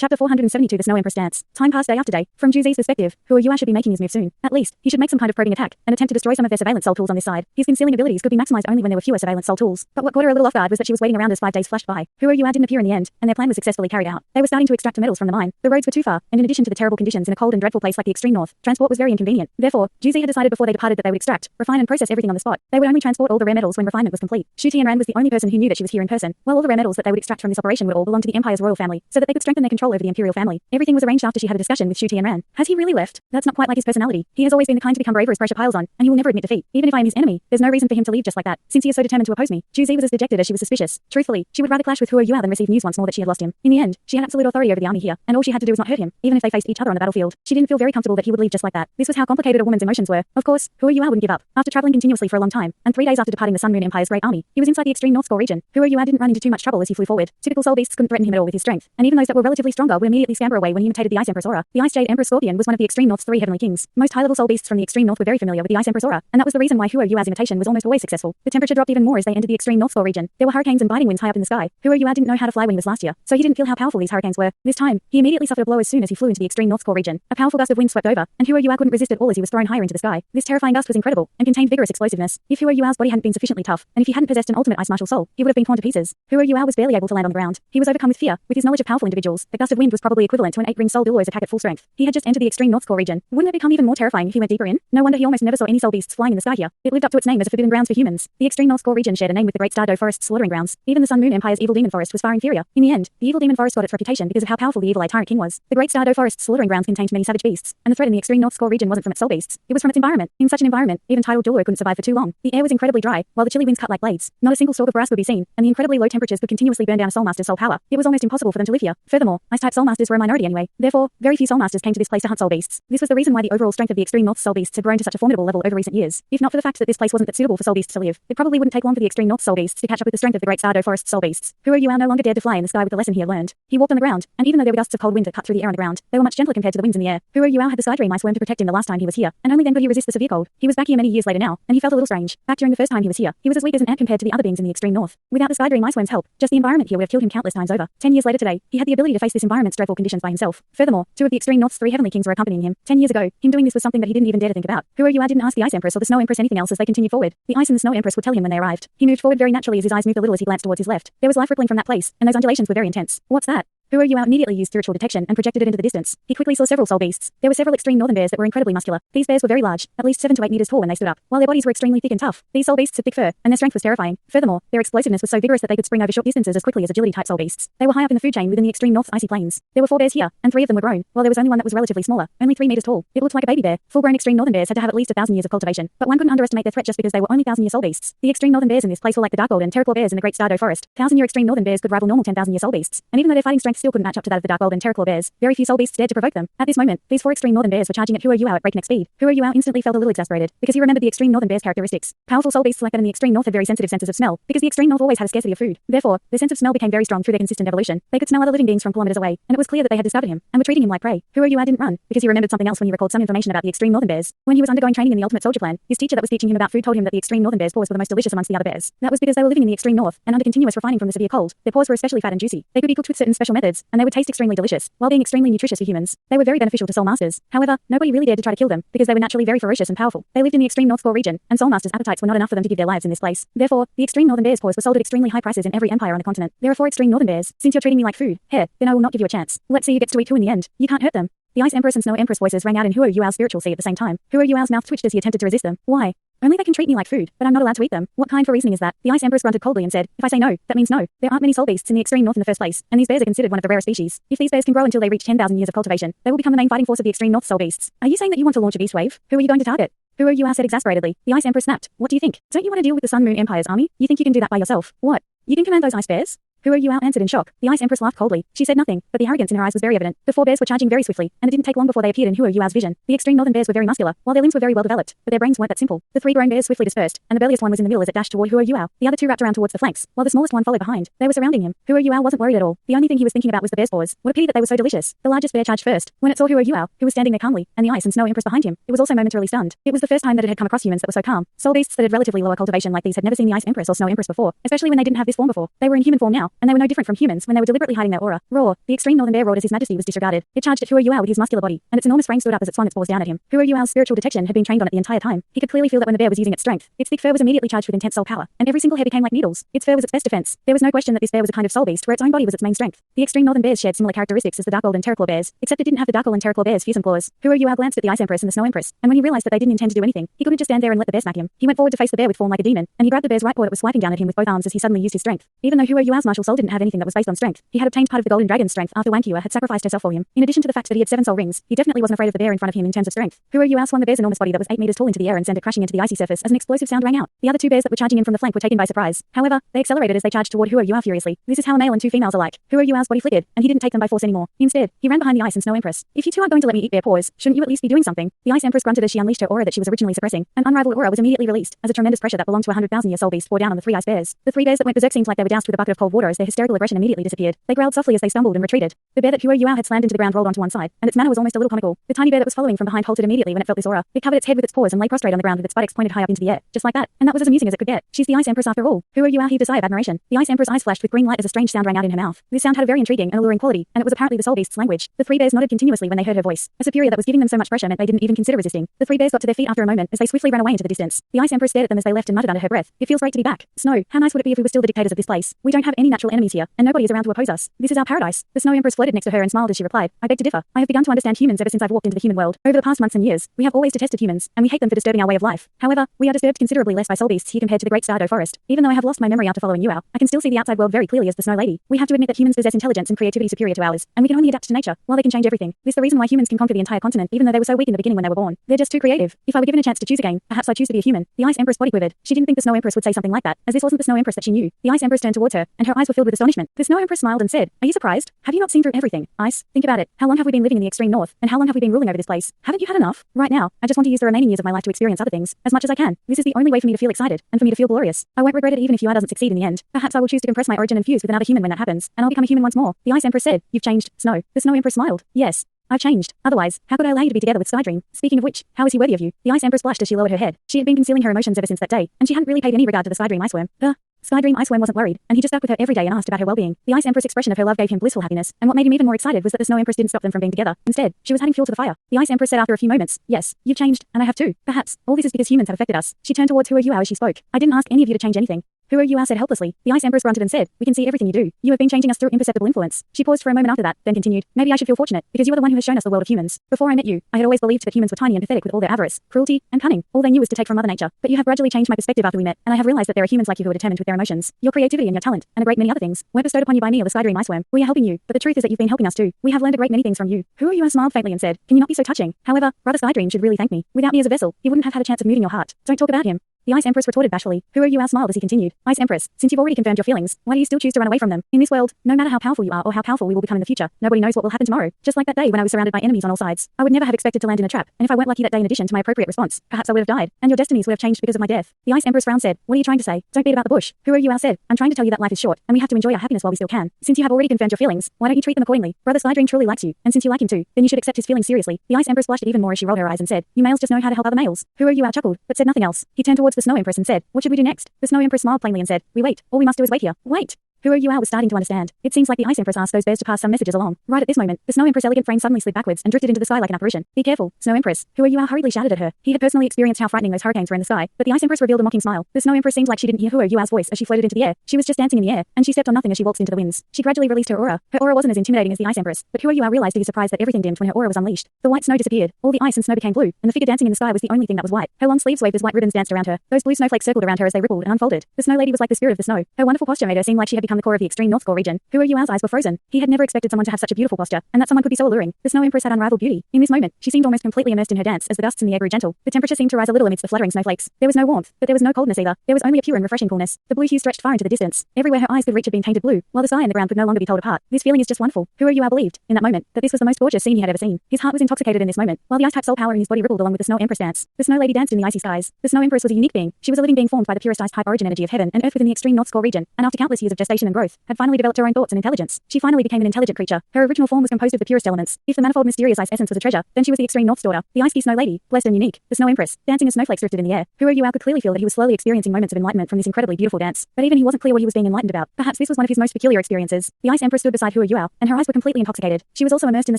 Chapter 472 The Snow Empress Dance. Time passed day after day. From Juzi's perspective, Hua Yua should be making his move soon. At least, he should make some kind of probing attack, and attempt to destroy some of their surveillance soul tools on this side. His concealing abilities could be maximized only when there were fewer surveillance soul tools. But what caught her a little off guard was that she was waiting around as 5 days flashed by. Hua Yua didn't appear in the end, and their plan was successfully carried out. They were starting to extract the metals from the mine. The roads were too far, and in addition to the terrible conditions in a cold and dreadful place like the extreme north, transport was very inconvenient. Therefore, Juzi had decided before they departed that they would extract, refine and process everything on the spot. They would only transport all the rare metals when refinement was complete. Shu Tianran was the only person who knew that she was here in person, while all the rare metals that they would extract from this operation would all belong to the Empire's royal family, so that they could strengthen their control over the imperial family. Everything was arranged after she had a discussion with Shu Tianran. Has he really left? That's not quite like his personality. He has always been the kind to become braver as pressure piles on, and he will never admit defeat. Even if I am his enemy, there's no reason for him to leave just like that, since he is so determined to oppose me. Juzi was as dejected as she was suspicious. Truthfully, she would rather clash with Hua Yua than receive news once more that she had lost him. In the end, she had absolute authority over the army here, and all she had to do was not hurt him, even if they faced each other on the battlefield. She didn't feel very comfortable that he would leave just like that. This was how complicated a woman's emotions were. Of course, Hua Yua wouldn't give up. After traveling continuously for a long time, and 3 days after departing the Sun Moon Empire's great army, he was inside the extreme North Score region. Hua Yua didn't run into too much trouble as he flew forward. Typical soul beasts couldn't threaten him at all with his strength, and even those that were relatively stronger would immediately scamper away when he imitated the Ice Empress aura. The Ice Jade Empress Scorpion was one of the extreme North's 3 heavenly kings. Most high-level soul beasts from the extreme North were very familiar with the Ice Empress aura, and that was the reason why Hua Yua's imitation was almost always successful. The temperature dropped even more as they entered the extreme North Score region. There were hurricanes and biting winds high up in the sky. Hua Yua didn't know how to fly when he was last year, so he didn't feel how powerful these hurricanes were. This time, he immediately suffered a blow as soon as he flew into the extreme North Score region. A powerful gust of wind swept over, and Hua Yua couldn't resist at all as he was thrown higher into the sky. This terrifying gust was incredible, and contained vigorous explosiveness. If Hua Yua's body hadn't been sufficiently tough, and if he hadn't possessed an ultimate ice martial soul, he would have been torn to pieces. Hua Yua was barely able to land on the ground. He was overcome with fear. With his knowledge of powerful individuals, the gust of wind was probably equivalent to an 8-ring soul Billo's attack at full strength. He had just entered the extreme North Score region. Wouldn't it become even more terrifying if he went deeper in? No wonder he almost never saw any soul beasts flying in the sky here. It lived up to its name as a forbidden grounds for humans. The extreme North Score region shared a name with the Great Stardow Forest's slaughtering grounds. Even the Sun Moon Empire's evil demon forest was far inferior. In the end, the evil demon forest got its reputation because of how powerful the evil eye tyrant king was. The Great Stardow Forest's slaughtering grounds contained many savage beasts, and the threat in the extreme North Score region wasn't from its soul beasts. It was from its environment. In such an environment, even tidal Jolo couldn't survive for too long. The air was incredibly dry, while the chilly winds cut like blades. Not a single stalk of grass could be seen, and the incredibly low temperatures could continuously burn down a soulmaster's soul power. It was almost impossible for them to live here. Furthermore, ice-type soulmasters were a minority anyway. Therefore, very few soulmasters came to this place to hunt soul beasts. This was the reason why the overall strength of the extreme North soul beasts had grown to such a formidable level over recent years. If not for the fact that this place wasn't that suitable for soul beasts to live, it probably wouldn't take long for the extreme North soul beasts to catch up with the strength of the Great Stardow Forest soul beasts. Hua Yua no longer dared to fly in the sky with the lesson he had learned. He walked on the ground, and even though there were gusts of cold wind that cut through the air on the ground, they were much gentler compared to the winds in the air. Hua Yua had the Sky Dream Ice Worm to protect him the last time he was here, and only then could he resist the severe cold. He was back here many years later now, and he felt a little strange. Back during the first time he was here, he was as weak as an ant compared to the other beings in the extreme North. Without the Sky Dream Ice Worm's help, just the environment here would have killed him countless times over. 10 years later today, he had the ability to face this environment's dreadful conditions by himself. Furthermore, 2 of the extreme North's 3 heavenly kings were accompanying him. 10 years ago, him doing this was something that he didn't even dare to think about. Hua Yua didn't ask the Ice Empress or the Snow Empress anything else as they continued forward. The Ice and the Snow Empress would tell him when they arrived. He moved forward very naturally as his eyes moved a little as he glanced towards his left. There was life rippling from that place, and those undulations were very intense. What's that? Hua Yua immediately used spiritual detection and projected it into the distance. He quickly saw several soul beasts. There were several extreme northern bears that were incredibly muscular. These bears were very large, at least 7 to 8 meters tall when they stood up, while their bodies were extremely thick and tough. These soul beasts had thick fur, and their strength was terrifying. Furthermore, their explosiveness was so vigorous that they could spring over short distances as quickly as agility-type soul beasts. They were high up in the food chain within the extreme North's icy plains. There were 4 bears here, and 3 of them were grown, while there was only one that was relatively smaller, only 3 meters tall. It looked like a baby bear. Full-grown extreme northern bears had to have at least 1,000 years of cultivation, but one couldn't underestimate their threat just because they were only 1,000-year soul beasts. The extreme northern bears in this place were like the Dark Gold and Terraclaw bears in the Great Stardow Forest. 1,000-year extreme northern bears could rival normal 10,000-year soul beasts, and even though their fighting strength still couldn't match up to that of the Dark Gold and Terraclaw bears, very few soul beasts dared to provoke them. At this moment, these 4 extreme northern bears were charging at Hua Yua at breakneck speed. Hua Yua instantly felt a little exasperated, because he remembered the extreme northern bears' characteristics. Powerful soul beasts like that in the extreme north had very sensitive senses of smell, because the extreme north always had a scarcity of food. Therefore, their sense of smell became very strong through their consistent evolution. They could smell other living beings from kilometers away, and it was clear that they had discovered him, and were treating him like prey. Hua Yua didn't run, because he remembered something else when he recalled some information about the extreme northern bears. When he was undergoing training in the Ultimate Soldier Plan, his teacher that was teaching him about food told him that the extreme northern bears' paws were the most delicious amongst the other bears. That was because they were living in the extreme north, and under continuous refining from the severe cold, their paws were especially fat and juicy. They could be cooked with certain special methods, and they would taste extremely delicious, while being extremely nutritious for humans. They were very beneficial to soul masters. However, nobody really dared to try to kill them, because they were naturally very ferocious and powerful. They lived in the extreme North Score region, and soul masters' appetites were not enough for them to give their lives in this place. Therefore, the extreme northern bears' paws were sold at extremely high prices in every empire on the continent. There are 4 extreme northern bears. Since you're treating me like food, here, then I will not give you a chance. Let's see who gets to eat who in the end. You can't hurt them. The Ice Empress and Snow Empress voices rang out in Hua Yua's spiritual sea at the same time. Hua Yua's mouth twitched as he attempted to resist them. Why? Only they can treat me like food, but I'm not allowed to eat them. What kind of reasoning is that? The Ice Empress grunted coldly and said, if I say no, that means no. There aren't many soul beasts in the extreme north in the first place, and these bears are considered one of the rare species. If these bears can grow until they reach 10,000 years of cultivation, they will become the main fighting force of the extreme north soul beasts. Are you saying that you want to launch a beast wave? Who are you going to target? Hua Yua said exasperately. The Ice Empress snapped. What do you think? Don't you want to deal with the Sun Moon Empire's army? You think you can do that by yourself? What? You can command those ice bears? Hua Yua answered in shock. The Ice Empress laughed coldly. She said nothing, but the arrogance in her eyes was very evident. The 4 bears were charging very swiftly, and it didn't take long before they appeared in Hua Yua's vision. The extreme northern bears were very muscular, while their limbs were very well developed, but their brains weren't that simple. The 3 grown bears swiftly dispersed, and the burliest one was in the middle as it dashed toward Hua Yua. The other 2 wrapped around towards the flanks, while the smallest one followed behind. They were surrounding him. Hua Yua wasn't worried at all. The only thing he was thinking about was the bear's paws. What a pity that they were so delicious. The largest bear charged first. When it saw Hua Yua, who was standing there calmly, and the Ice and Snow Empress behind him, it was also momentarily stunned. It was the first time that it had come across humans that were so calm. Soul beasts that had relatively lower cultivation like these had never seen the Ice Empress or Snow Empress before, especially when they didn't have this form before. They were in human form now, now, and they were no different from humans when they were deliberately hiding their aura. Roar! The extreme northern bear roared as his majesty was disregarded. It charged at Hua Yuao with his muscular body, and its enormous frame stood up as it swung its paws down at him. Hua Yuao's spiritual detection had been trained on it the entire time. He could clearly feel that when the bear was using its strength, its thick fur was immediately charged with intense soul power, and every single hair became like needles. Its fur was its best defense. There was no question that this bear was a kind of soul beast where its own body was its main strength. The extreme northern bears shared similar characteristics as the dark gold and terraclaw bears, except it didn't have the dark gold and terraclaw bears' fearsome claws. Hua Yuao glanced at the Ice Empress and the Snow Empress, and when he realized that they didn't intend to do anything, he couldn't just stand there and let the bear smack him. He went forward to face the bear with form like a demon, and he grabbed the bear's right paw that was swiping down at him with both arms as he suddenly used his strength. Even though Hua Yuao's martial soul didn't have anything that was based on strength, he had obtained part of the golden dragon's strength after Wang Qia had sacrificed herself for him. In addition to the fact that he had 7 soul rings, he definitely wasn't afraid of the bear in front of him in terms of strength. Hua Yuao swung the bear's enormous body that was 8 meters tall into the air and sent it crashing into the icy surface as an explosive sound rang out. The other 2 bears that were charging in from the flank were taken by surprise. However, they accelerated as they charged toward Hua Yuao furiously. This is how a male and 2 females are like. Hua Yuao's body flickered, and he didn't take them by force anymore. Instead, he ran behind the Ice and Snow Empress. If you two aren't going to let me eat bear paws, shouldn't you at least be doing something? The Ice Empress grunted as she unleashed her aura that she was originally suppressing. An unrivaled aura was immediately released as a tremendous pressure that belonged to a 100,000-year soul beast bore down on the 3 ice bears. The 3 bears that went berserk seemed like they were doused with a bucket of cold water as their hysterical aggression immediately disappeared. They growled softly as they stumbled and retreated. The bear that Hua Yuao had slammed into the ground rolled onto one side, and its manner was almost a little comical. The tiny bear that was following from behind halted immediately when it felt this aura. It covered its head with its paws and lay prostrate on the ground with its buttocks pointed high up into the air, just like that. And that was as amusing as it could get. She's the Ice Empress after all. Hua Yuao heaved a sigh of admiration. The Ice Empress eyes flashed with green light as a strange sound rang out in her mouth. This sound had a very intriguing and alluring quality, and it was apparently the soul beast's language. The 3 bears nodded continuously when they heard her voice. A superior that was giving them so much pressure meant they didn't even consider resisting. The 3 bears got to their feet after a moment as they swiftly ran away into the distance. The Ice Empress stared at them as they left and muttered under her breath. It feels great to be back. Snow, how nice would it be if we were still the dictators of this place? We don't have any natural enemies here, and nobody is around to oppose us. This is our paradise. The Snow Empress flirted next to her and smiled as she replied, I beg to differ. I have begun to understand humans ever since I've walked into the human world. Over the past months and years, we have always detested humans, and we hate them for disturbing our way of life. However, we are disturbed considerably less by soul beasts here compared to the Great Stardow Forest. Even though I have lost my memory after following you out, I can still see the outside world very clearly as the Snow Lady. We have to admit that humans possess intelligence and creativity superior to ours, and we can only adapt to nature, while they can change everything. This is the reason why humans can conquer the entire continent even though they were so weak in the beginning when they were born. They're just too creative. If I were given a chance to choose again, perhaps I'd choose to be a human. The Ice Empress body quivered. She didn't think the Snow Empress would say something like that, as this wasn't the Snow Empress that she knew. The Ice Empress turned towards her, and her eyes were filled with astonishment. The Snow Empress smiled and said, Are you surprised? Have you not seen through everything? Ice, think about it. How long have we been living in the extreme north, and how long have we been ruling over this place? Haven't you had enough? Right now, I just want to use the remaining years of my life to experience other things, as much as I can. This is the only way for me to feel excited, and for me to feel glorious. I won't regret it even if Yua doesn't succeed in the end. Perhaps I will choose to compress my origin and fuse with another human when that happens, and I'll become a human once more. The Ice Empress said, You've changed, Snow. The Snow Empress smiled. Yes. I've changed. Otherwise, how could I allow you to be together with Skydream? Speaking of which, how is he worthy of you? The Ice Empress blushed as she lowered her head. She had been concealing her emotions ever since that day, and she hadn't really paid any regard to the Skydream Iceworm. The Skydream Iceworm wasn't worried, and he just stuck with her every day and asked about her well-being. The Ice Empress' expression of her love gave him blissful happiness, and what made him even more excited was that the Snow Empress didn't stop them from being together. Instead, she was adding fuel to the fire. The Ice Empress said after a few moments, Yes, you've changed, and I have too. Perhaps, all this is because humans have affected us. She turned towards Hua Yuao as she spoke. I didn't ask any of you to change anything. Hua Yuao said helplessly. The Ice Empress grunted and said, We can see everything you do. You have been changing us through imperceptible influence. She paused for a moment after that, then continued, Maybe I should feel fortunate, because you are the one who has shown us the world of humans. Before I met you, I had always believed that humans were tiny and pathetic with all their avarice, cruelty, and cunning. All they knew was to take from Mother Nature. But you have gradually changed my perspective after we met, and I have realized that there are humans like you who are determined with their emotions. Your creativity and your talent, and a great many other things, weren't bestowed upon you by me or the Skydream Iceworm. We are helping you, but the truth is that you've been helping us too. We have learned a great many things from you. Hua Yuao smiled faintly and said, Can you not be so touching? However, Brother Skydream should really thank me. Without me as a vessel, he wouldn't have had a chance of moving your heart. Don't talk about him. The Ice Empress retorted bashfully. Hua Yuao smiled as he continued. Ice Empress, since you've already confirmed your feelings, why do you still choose to run away from them? In this world, no matter how powerful you are or how powerful we will become in the future, nobody knows what will happen tomorrow. Just like that day when I was surrounded by enemies on all sides. I would never have expected to land in a trap, and if I weren't lucky that day in addition to my appropriate response, perhaps I would have died, and your destinies would have changed because of my death. The Ice Empress frowned said, What are you trying to say? Don't beat about the bush. Hua Yuao said, I'm trying to tell you that life is short, and we have to enjoy our happiness while we still can. Since you have already confirmed your feelings, why don't you treat them accordingly? Brother Skydream truly likes you, and since you like him too, then you should accept his feelings seriously. The Ice Empress blushed even more as she rolled her eyes and said, You males just know how to help other males. Hua Yuao chuckled, but said nothing else. He turned towards the Snow Empress and said, What should we do next? The Snow Empress smiled plainly and said, We wait. All we must do is wait here. Wait. Hua Yuao was starting to understand. It seems like the Ice Empress asked those bears to pass some messages along. Right at this moment, the Snow Empress' elegant frame suddenly slid backwards and drifted into the sky like an apparition. Be careful, Snow Empress. Hua Yuao hurriedly shouted at her. He had personally experienced how frightening those hurricanes were in the sky, but the Ice Empress revealed a mocking smile. The Snow Empress seemed like she didn't hear Hua Yuao's voice as she floated into the air. She was just dancing in the air, and she stepped on nothing as she waltzed into the winds. She gradually released her aura. Her aura wasn't as intimidating as the Ice Empress, but Hua Yuao realized to his surprise that everything dimmed when her aura was unleashed. The white snow disappeared. All the ice and snow became blue, and the figure dancing in the sky was the only thing that was white. Her long sleeves waved as white ribbons danced around her. Those blue snowflakes circled around her as they rippled and unfolded. The Snow Lady was like the spirit of the snow. Her wonderful posture made her seem like she had become the core of the extreme North Core region. Hua Yuao's eyes were frozen. He had never expected someone to have such a beautiful posture, and that someone could be so alluring. The Snow Empress had unrivaled beauty. In this moment, she seemed almost completely immersed in her dance as the gusts in the air grew gentle. The temperature seemed to rise a little amidst the fluttering snowflakes. There was no warmth, but there was no coldness either. There was only a pure and refreshing coolness. The blue hue stretched far into the distance. Everywhere her eyes could reach had been painted blue, while the sky and the ground could no longer be told apart. This feeling is just wonderful. Hua Yuao believed, in that moment, that this was the most gorgeous scene he had ever seen. His heart was intoxicated in this moment, while the ice-type soul power in his body rippled along with the Snow Empress dance. The Snow Lady danced in the icy skies. The Snow Empress was a unique being. She was a living being formed by the purest ice-type origin energy of heaven and earth within the extreme North Core region, and after countless years of gestation, evolution and growth, had finally developed her own thoughts and intelligence. She finally became an intelligent creature. Her original form was composed of the purest elements. If the manifold mysterious ice essence was a treasure, then she was the extreme North's daughter, the icy snow lady, blessed and unique, the snow empress. Dancing as snowflakes drifted in the air, Huro Yuao could clearly feel that he was slowly experiencing moments of enlightenment from this incredibly beautiful dance. But even he wasn't clear what he was being enlightened about. Perhaps this was one of his most peculiar experiences. The ice empress stood beside Huro Yuao, and her eyes were completely intoxicated. She was also immersed in the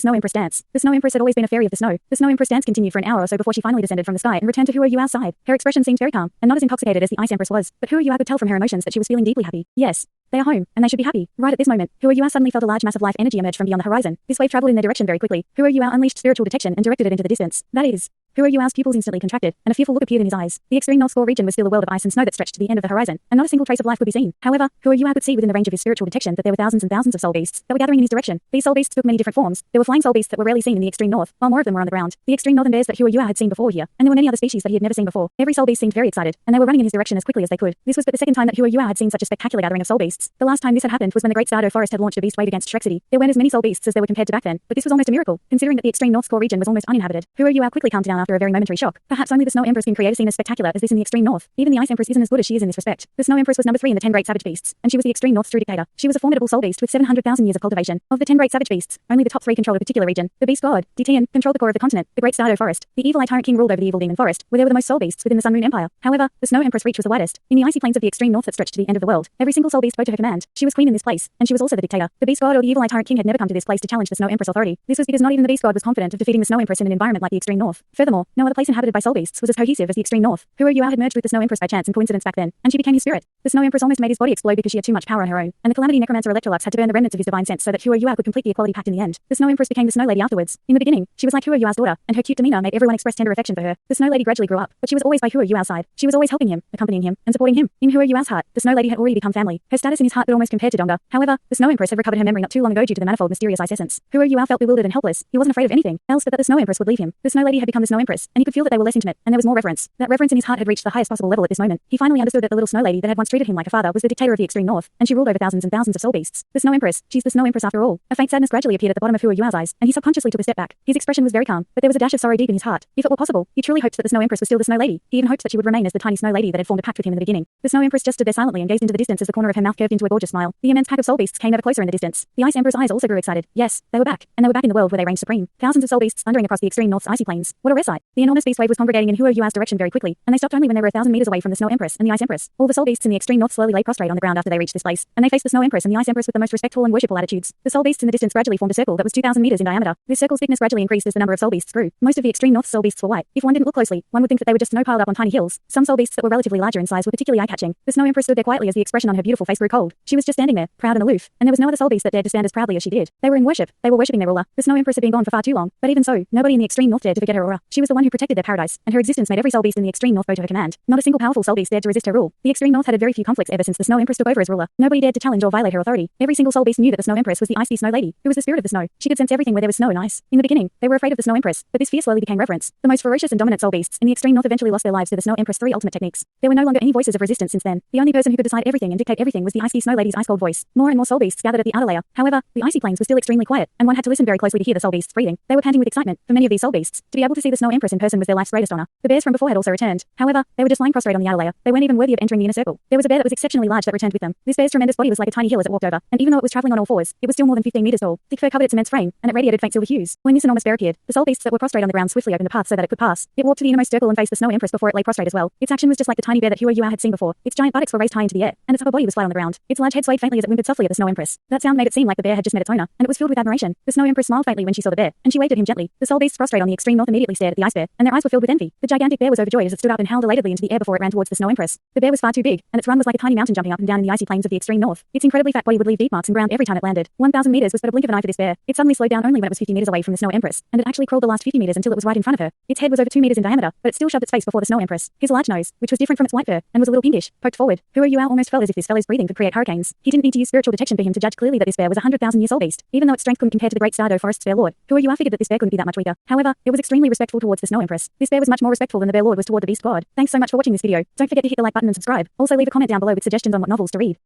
snow empress dance. The snow empress had always been a fairy of the snow. The snow empress dance continued for an hour or so before she finally descended from the sky and returned to Huro Yuao's side. Her expression seemed very calm, and not as intoxicated as the ice empress was, but Huro Yuao could tell from her emotions that she was feeling deeply happy. Yes. They are home, and they should be happy. Right at this moment, Huro Yuao suddenly felt a large mass of life energy emerge from beyond the horizon. This wave traveled in their direction very quickly. Huro Yuao unleashed spiritual detection and directed it into the distance. That is, Huro Yuao's pupils instantly contracted, and a fearful look appeared in his eyes. The extreme North Score region was still a world of ice and snow that stretched to the end of the horizon, and not a single trace of life could be seen. However, Huro Yuao could see within the range of his spiritual detection that there were thousands and thousands of soul beasts that were gathering in his direction. These soul beasts took many different forms. There were flying soul beasts that were rarely seen in the extreme north, while more of them were on the ground. The extreme northern bears that Huro Yuao had seen before here, and there were many other species that he had never seen before. Every soul beast seemed very excited, and they were running in his direction as quickly as they could. This was but the second time that Huro Yuao had seen such a spectacular gathering of soul beasts. The last time this had happened was when the Great Stardo Forest had launched a beast wave against Shrek City. There weren't as many soul beasts as there were compared to back then, but this was almost a miracle, considering that the extreme North Score region was almost uninhabited. Huro Yuao quickly calmed down after a very momentary shock. Perhaps only the Snow Empress can create a scene as spectacular as this in the extreme north. Even the Ice Empress isn't as good as she is in this respect. The Snow Empress was number 3 in the 10 great savage beasts, and she was the extreme North's true dictator. She was a formidable soul beast with 700,000 years of cultivation. Of the 10 great savage beasts, only the top 3 controlled a particular region. The beast god, Ditian, controlled the core of the continent. The Great Stardo Forest, the evil eye tyrant king ruled over the evil demon forest, where there were the most soul beasts within the Sun Moon Empire. However, the Snow Empress reach was the widest. In the icy plains of the extreme north that stretched to the end of the world, every single soul beast bowed to her command. She was queen in this place, and she was also the dictator. The beast god or the evil eye tyrant king had never come to this place to challenge the Snow Empress authority. This was because not even the beast god was confident of defeating the Snow Empress in an environment like the extreme north. Furthermore, no other place inhabited by soul beasts was as cohesive as the extreme north. Huro Yuao had merged with the Snow Empress by chance and coincidence back then, and she became his spirit. The Snow Empress almost made his body explode because she had too much power on her own, and the Calamity Necromancer Electrolux had to burn the remnants of his divine sense so that Huro Yuao could complete the equality pact in the end. The Snow Empress became the Snow Lady afterwards. In the beginning, she was like Huro Yuao's daughter, and her cute demeanor made everyone express tender affection for her. The Snow Lady gradually grew up, but she was always by Huro Yuao's side. She was always helping him, accompanying him, and supporting him. In Huro Yuao's heart, the Snow Lady had already become family. Her status in his heart could almost compare to Donga. However, the Snow Empress had recovered her memory not too long ago due to the manifold mysterious ice essence. Huro Yuao felt bewildered and helpless. He wasn't afraid of anything else but that the Snow Empress would leave him. The Snow Lady had become the Snow Empress, and he could feel that they were less intimate, and there was more reverence. That reverence in his heart had reached the highest possible level at this moment. He finally understood that the little Snow Lady that had once treated him like a father was the dictator of the extreme north, and she ruled over thousands and thousands of soul beasts. The Snow Empress, she's the Snow Empress after all. A faint sadness gradually appeared at the bottom of Huro Yuao's eyes, and he subconsciously took a step back. His expression was very calm, but there was a dash of sorrow deep in his heart. If it were possible, he truly hoped that the Snow Empress was still the Snow Lady. He even hoped that she would remain as the tiny Snow Lady that had formed a pact with him in the beginning. The Snow Empress just stood there silently and gazed into the distance as the corner of her mouth curved into a gorgeous smile. The immense pack of soul beasts came ever closer in the distance. The Ice Emperor's eyes also grew excited. Yes, they were back, and they were back in the world where they reigned supreme. Thousands of soul beasts thundering across the extreme north's icy plains. What a rare sight. The enormous beast wave was congregating in Huro Yuao's direction very quickly, and they stopped only when they were 1,000 meters away from the Snow Empress and the Ice Empress. All the soul beasts in the extreme north slowly lay prostrate on the ground after they reached this place, and they faced the Snow Empress and the Ice Empress with the most respectful and worshipful attitudes. The soul beasts in the distance gradually formed a circle that was 2,000 meters in diameter. This circle's thickness gradually increased as the number of soul beasts grew. Most of the extreme north soul beasts were white. If one didn't look closely, one would think that they were just snow piled up on tiny hills. Some soul beasts that were relatively larger in size were particularly eye-catching. The Snow Empress stood there quietly as the expression on her beautiful face grew cold. She was just standing there, proud and aloof, and there was no other soul beast that dared to stand as proudly as she did. They were in worship. They were worshipping their ruler. The Snow Empress had been gone for far too long, but even so, nobody in the extreme north dared to forget her aura. She was the one who protected their paradise, and her existence made every soul beast in the extreme north bow to her command. Not a single powerful soul beast dared to resist her rule. The extreme north had had very few conflicts ever since the Snow Empress took over as ruler. Nobody dared to challenge or violate her authority. Every single soul beast knew that the Snow Empress was the icy Snow Lady, who was the spirit of the snow. She could sense everything where there was snow and ice. In the beginning, they were afraid of the Snow Empress, but this fear slowly became reverence. The most ferocious and dominant soul beasts in the extreme north eventually lost their lives to the Snow Empress' 3 ultimate techniques. There were no longer any voices of resistance since then. The only person who could decide everything and dictate everything was the icy Snow Lady's ice-cold voice. More and more soul beasts gathered at the outer layer. However, the icy plains were still extremely quiet, and one had to listen very closely to hear the soul beasts breathing. They were panting with excitement. For many of these soul beasts, to be able to see the Snow Empress in person was their life's greatest honor. The bears from before had also returned. However, they were just lying prostrate on the outer layer. They weren't even worthy of entering the inner circle. There was a bear that was exceptionally large that returned with them. This bear's tremendous body was like a tiny hill as it walked over, and even though it was traveling on all fours, it was still more than 15 meters tall. Thick fur covered its immense frame, and it radiated faint silver hues. When this enormous bear appeared, the soul beasts that were prostrate on the ground swiftly opened a path so that it could pass. It walked to the innermost circle and faced the Snow Empress before it lay prostrate as well. Its action was just like the tiny bear that Huro Yuao had seen before. Its giant buttocks were raised high into the air, and its upper body was flat on the ground. Its large head swayed faintly as it whimpered softly at the Snow Empress. That sound made it seem like the bear had just met its owner, and it was filled with admiration. The Snow Empress smiled faintly when she saw the bear, and she waved at him gently. The soul beasts prostrate on the extreme north immediately stared at the ice bear, and their eyes were filled with envy. The gigantic bear was overjoyed as it stood up and howled elatedly into the air before it ran towards the Snow Empress. The bear was far too big, and its run was like a tiny mountain jumping up and down in the icy plains of the extreme north. Its incredibly fat body would leave deep marks in ground every time it landed. 1,000 meters was but a blink of an eye for this bear. It suddenly slowed down only when it was 50 meters away from the Snow Empress, and it actually crawled the last 50 meters until it was right in front of her. Its head was over 2 meters in diameter, but it still shoved its face before the Snow Empress. His large nose, which was different from its white fur, and was a little pinkish, poked forward. Huro Yuao almost felt as if this fellow's breathing could create hurricanes. He didn't need to use spiritual detection for him to judge clearly that this bear was a 100,000-year-old beast. Even though its strength couldn't compare to the Great Stardo Forest's bear lord, Huro Yuao figured that this bear couldn't be that much weaker. However, it was extremely respectful towards the Snow Empress. This bear was much more respectful than the bear lord was toward the beast god. Thanks so much for watching this video. Don't forget to hit the like button and subscribe. Also leave a comment down below with suggestions on what novels to read.